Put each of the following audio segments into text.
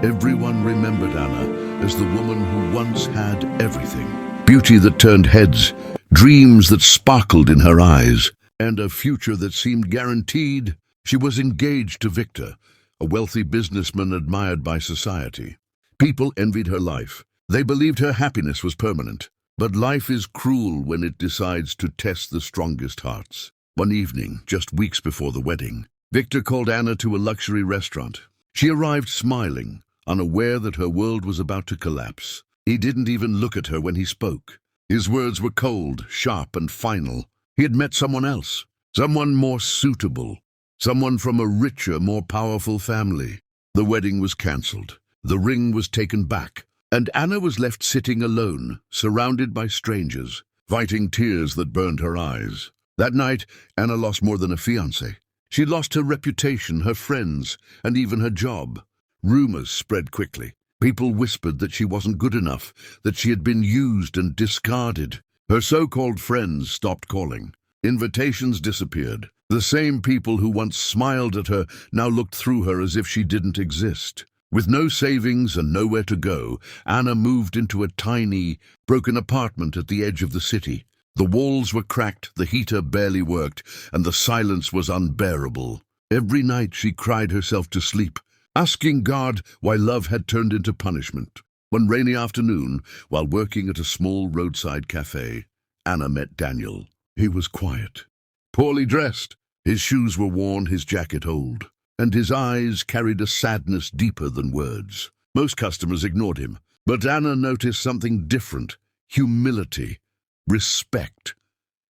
Everyone remembered Anna as the woman who once had everything. Beauty that turned heads, dreams that sparkled in her eyes, and a future that seemed guaranteed. She was engaged to Victor, a wealthy businessman admired by society. People envied her life. They believed her happiness was permanent. But life is cruel when it decides to test the strongest hearts. One evening, just weeks before the wedding, Victor called Anna to a luxury restaurant. She arrived smiling, unaware that her world was about to collapse. He didn't even look at her when he spoke. His words were cold, sharp, and final. He had met someone else, someone more suitable, someone from a richer, more powerful family. The wedding was cancelled. The ring was taken back, and Anna was left sitting alone, surrounded by strangers, fighting tears that burned her eyes. That night, Anna lost more than a fiancé. She lost her reputation, her friends, and even her job. Rumors spread quickly. People whispered that she wasn't good enough, that she had been used and discarded. Her so-called friends stopped calling. Invitations disappeared. The same people who once smiled at her now looked through her as if she didn't exist. With no savings and nowhere to go, Anna moved into a tiny, broken apartment at the edge of the city. The walls were cracked, the heater barely worked, and the silence was unbearable. Every night she cried herself to sleep, asking God why love had turned into punishment. One rainy afternoon, while working at a small roadside cafe, Anna met Daniel. He was quiet, poorly dressed. His shoes were worn, his jacket old, and his eyes carried a sadness deeper than words. Most customers ignored him, but Anna noticed something different: humility, respect.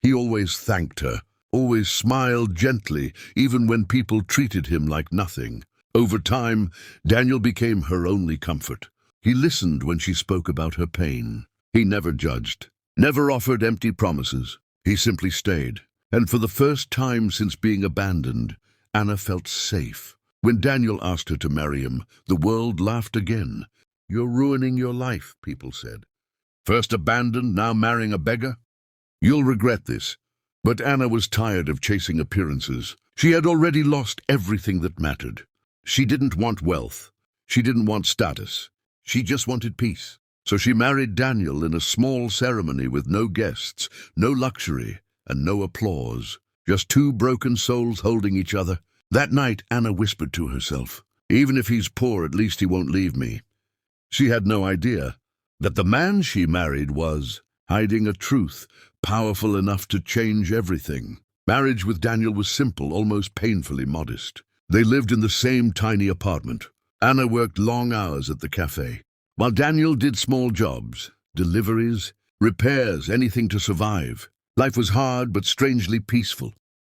He always thanked her, always smiled gently, even when people treated him like nothing. Over time, Daniel became her only comfort. He listened when she spoke about her pain. He never judged, never offered empty promises. He simply stayed. And for the first time since being abandoned, Anna felt safe. When Daniel asked her to marry him, the world laughed again. "You're ruining your life," people said. "First abandoned, now marrying a beggar? You'll regret this." But Anna was tired of chasing appearances. She had already lost everything that mattered. She didn't want wealth. She didn't want status. She just wanted peace. So she married Daniel in a small ceremony with no guests, no luxury, and no applause. Just two broken souls holding each other. That night, Anna whispered to herself, "Even if he's poor, at least he won't leave me." She had no idea that the man she married was hiding a truth powerful enough to change everything. Marriage with Daniel was simple, almost painfully modest. They lived in the same tiny apartment. Anna worked long hours at the cafe, while Daniel did small jobs, deliveries, repairs, anything to survive. Life was hard but strangely peaceful.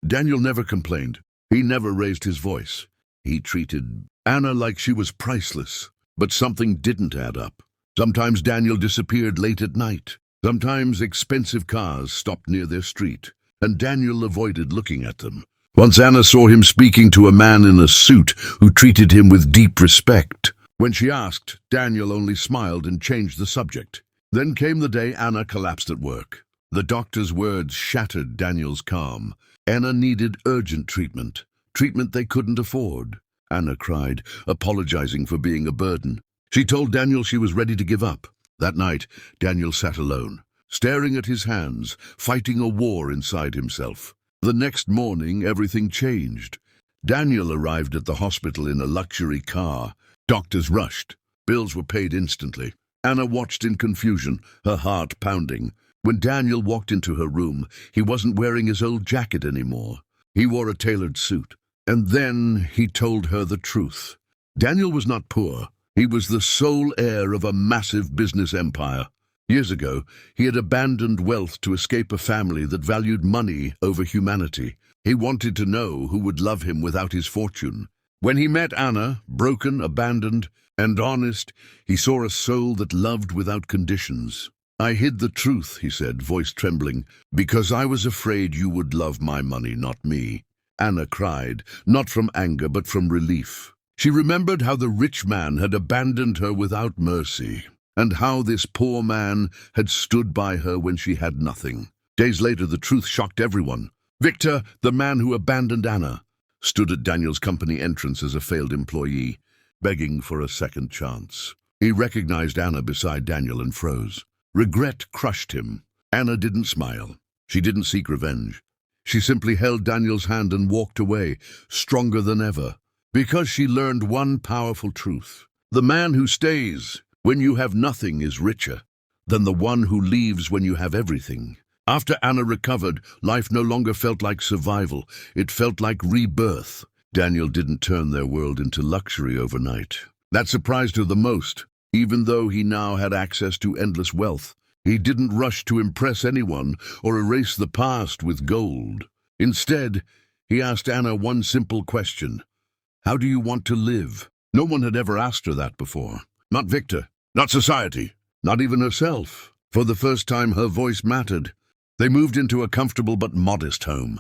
Daniel never complained. He never raised his voice. He treated Anna like she was priceless. But something didn't add up. Sometimes Daniel disappeared late at night. Sometimes expensive cars stopped near their street, and Daniel avoided looking at them. Once Anna saw him speaking to a man in a suit who treated him with deep respect. When she asked, Daniel only smiled and changed the subject. Then came the day Anna collapsed at work. The doctor's words shattered Daniel's calm. Anna needed urgent treatment they couldn't afford. Anna cried, apologizing for being a burden. She told Daniel she was ready to give up. That night, Daniel sat alone, staring at his hands, fighting a war inside himself. The next morning, everything changed. Daniel arrived at the hospital in a luxury car. Doctors rushed. Bills were paid instantly. Anna watched in confusion, her heart pounding. When Daniel walked into her room, he wasn't wearing his old jacket anymore. He wore a tailored suit. And then he told her the truth. Daniel was not poor. He was the sole heir of a massive business empire. Years ago, he had abandoned wealth to escape a family that valued money over humanity. He wanted to know who would love him without his fortune. When he met Anna, broken, abandoned, and honest, he saw a soul that loved without conditions. "I hid the truth," he said, voice trembling, "because I was afraid you would love my money, not me." Anna cried, not from anger but from relief. She remembered how the rich man had abandoned her without mercy, and how this poor man had stood by her when she had nothing. Days later, the truth shocked everyone. Victor, the man who abandoned Anna, stood at Daniel's company entrance as a failed employee. begging for a second chance. He recognized Anna beside Daniel and froze. Regret crushed him. Anna didn't smile. She didn't seek revenge. She simply held Daniel's hand and walked away, stronger than ever, because she learned one powerful truth. The man who stays when you have nothing is richer than the one who leaves when you have everything. After Anna recovered, life no longer felt like survival. It felt like rebirth. Daniel didn't turn their world into luxury overnight. That surprised her the most. Even though he now had access to endless wealth, he didn't rush to impress anyone or erase the past with gold. Instead, he asked Anna one simple question. How do you want to live? No one had ever asked her that before. Not Victor, not society, not even herself. For the first time, her voice mattered. They moved into a comfortable but modest home,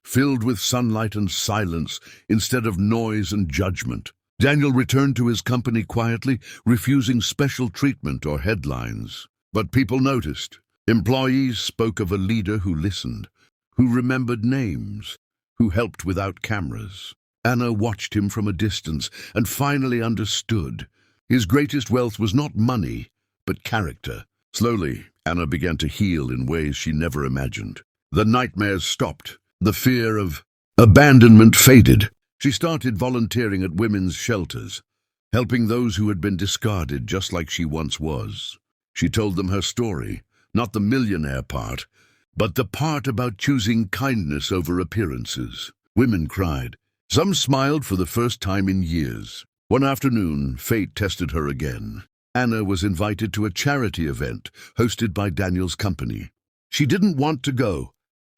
filled with sunlight and silence instead of noise and judgment. Daniel returned to his company quietly, refusing special treatment or headlines. But people noticed. Employees spoke of a leader who listened, who remembered names, who helped without cameras. Anna watched him from a distance and finally understood. His greatest wealth was not money, but character. Slowly, Anna began to heal in ways she never imagined. The nightmares stopped. The fear of abandonment faded. She started volunteering at women's shelters, helping those who had been discarded just like she once was. She told them her story, not the millionaire part, but the part about choosing kindness over appearances. Women cried. Some smiled for the first time in years. One afternoon, fate tested her again. Anna was invited to a charity event hosted by Daniel's company. She didn't want to go.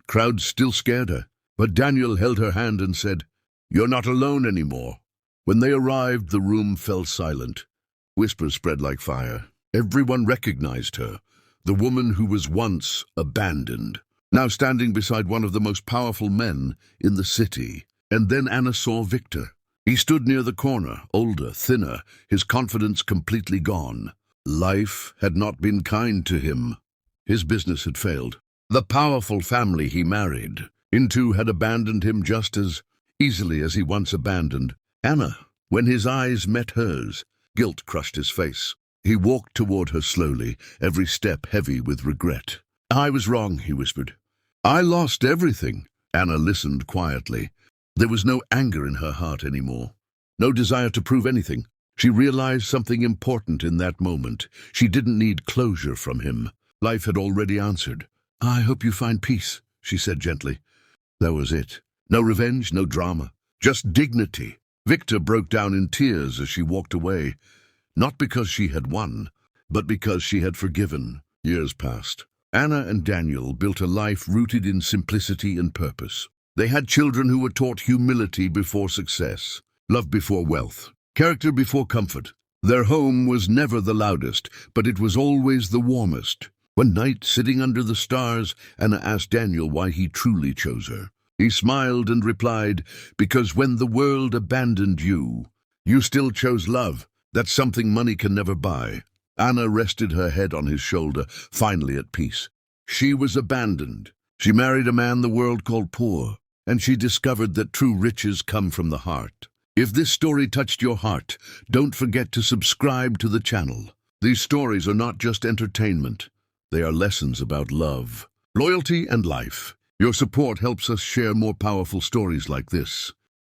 Crowds still scared her, but Daniel held her hand and said, "You're not alone anymore." When they arrived, the room fell silent. Whispers spread like fire. Everyone recognized her, the woman who was once abandoned, now standing beside one of the most powerful men in the city. And then Anna saw Victor. He stood near the corner, older, thinner, his confidence completely gone. Life had not been kind to him. His business had failed. The powerful family he married into had abandoned him just as easily as he once abandoned Anna. When his eyes met hers, guilt crushed his face. He walked toward her slowly, every step heavy with regret. "I was wrong," he whispered. "I lost everything." Anna listened quietly. There was no anger in her heart anymore, no desire to prove anything. She realized something important in that moment. She didn't need closure from him. Life had already answered. "I hope you find peace," she said gently. That was it. No revenge, no drama, just dignity. Victor broke down in tears as she walked away, not because she had won, but because she had forgiven. Years passed. Anna and Daniel built a life rooted in simplicity and purpose. They had children who were taught humility before success, love before wealth, character before comfort. Their home was never the loudest, but it was always the warmest. One night, sitting under the stars, Anna asked Daniel why he truly chose her. He smiled and replied, "Because when the world abandoned you, you still chose love. That's something money can never buy." Anna rested her head on his shoulder, finally at peace. She was abandoned. She married a man the world called poor, and she discovered that true riches come from the heart. If this story touched your heart, don't forget to subscribe to the channel. These stories are not just entertainment. They are lessons about love, loyalty, and life. Your support helps us share more powerful stories like this.